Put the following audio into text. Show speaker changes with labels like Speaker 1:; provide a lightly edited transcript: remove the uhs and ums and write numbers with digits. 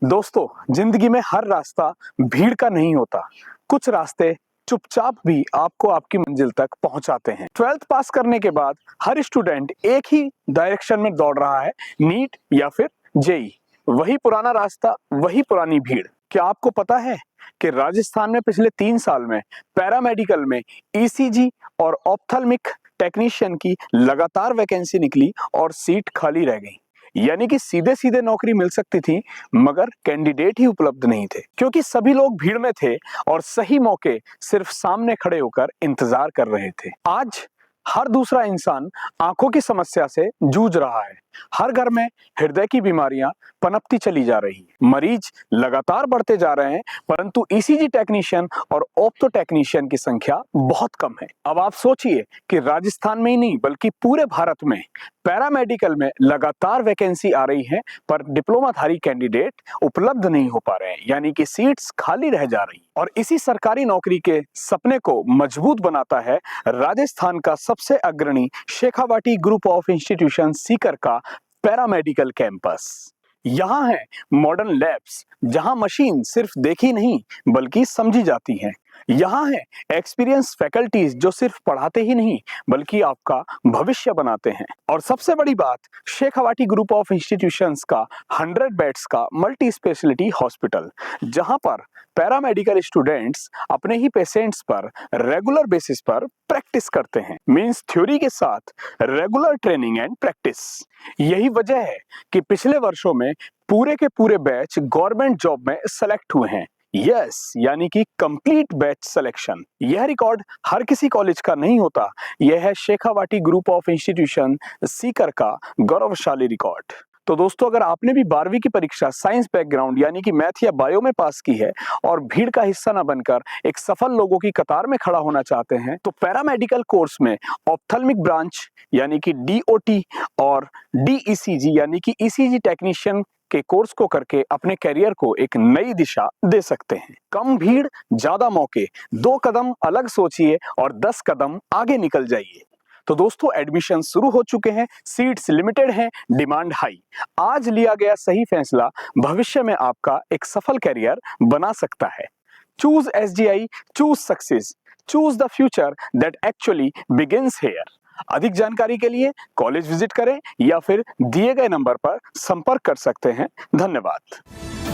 Speaker 1: दोस्तों, जिंदगी में हर रास्ता भीड़ का नहीं होता। कुछ रास्ते चुपचाप भी आपको आपकी मंजिल तक पहुंचाते हैं। 12th पास करने के बाद हर स्टूडेंट एक ही डायरेक्शन में दौड़ रहा है, नीट या फिर जेई। वही पुराना रास्ता, वही पुरानी भीड़। क्या आपको पता है कि राजस्थान में पिछले 3 साल में पैरामेडिकल में ईसीजी और ऑप्थल्मिक टेक्नीशियन की लगातार वैकेंसी निकली और सीट खाली रह गई। यानी कि सीधे सीधे नौकरी मिल सकती थी, मगर कैंडिडेट ही उपलब्ध नहीं थे, क्योंकि सभी लोग भीड़ में थे और सही मौके सिर्फ सामने खड़े होकर इंतजार कर रहे थे। आज हर दूसरा इंसान आंखों की समस्या से जूझ रहा है। हर घर में हृदय की बीमारियां पनपती चली जा रही हैं। मरीज लगातार बढ़ते जा रहे हैं, परंतु ईसीजी टेक्नीशियन और ऑप्टो टेक्नीशियन की संख्या बहुत कम है। अब आप सोचिए कि राजस्थान में ही नहीं बल्कि पूरे भारत में पैरामेडिकल में लगातार वैकेंसी आ रही है, पर डिप्लोमाधारी कैंडिडेट उपलब्ध नहीं हो पा रहे हैं, यानी कि सीट्स खाली रह जा रही। और इसी सरकारी नौकरी के सपने को मजबूत बनाता है राजस्थान का सबसे अग्रणी Shekhawati group of institution Sikar का पैरामेडिकल कैंपस। यहाँ है मॉडर्न लैब्स, जहां मशीन सिर्फ देखी नहीं बल्कि समझी जाती हैं। यहाँ है एक्सपीरियंस फैकल्टीज जो सिर्फ पढ़ाते ही नहीं बल्कि आपका भविष्य बनाते हैं। और सबसे बड़ी बात, शेखावाटी ग्रुप ऑफ इंस्टीट्यूशंस का 100 बेड्स का मल्टी स्पेशलिटी हॉस्पिटल, जहां पर पैरामेडिकल स्टूडेंट्स अपने ही पेशेंट्स पर रेगुलर बेसिस पर प्रैक्टिस करते हैं। मींस थ्योरी के साथ रेगुलर ट्रेनिंग एंड प्रैक्टिस। यही वजह है कि पिछले वर्षों में पूरे के पूरे बैच गवर्नमेंट जॉब में सेलेक्ट हुए हैं। यस, यानी कि कंप्लीट बैच सिलेक्शन। यह रिकॉर्ड हर किसी कॉलेज का नहीं होता। यह है Shekhawati group of institution Sikar का गौरवशाली रिकॉर्ड। तो दोस्तों, अगर आपने भी 12वीं की परीक्षा साइंस बैकग्राउंड यानी कि मैथ या बायो में पास की है और भीड़ का हिस्सा न बनकर एक सफल लोगों की कतार में खड़ा होना चाहते हैं, तो पैरामेडिकल कोर्स में ऑप्थल्मिक ब्रांच यानी कि डीओटी और डीईसीजी यानी कि ईसीजी टेक्नीशियन के कोर्स को करके अपने करियर को एक नई दिशा दे सकते हैं। कम भीड़, ज्यादा मौके। 2 कदम अलग सोचिए और 10 कदम आगे निकल जाइए। तो दोस्तों, एडमिशन शुरू हो चुके हैं, सीट्स लिमिटेड हैं, डिमांड हाई। आज लिया गया सही फैसला भविष्य में आपका एक सफल करियर बना सकता है। Choose SGI, choose success, choose the future that actually begins here. अधिक जानकारी के लिए कॉलेज विजिट करें या फिर दिए गए नंबर पर संपर्क कर सकते हैं। धन्यवाद।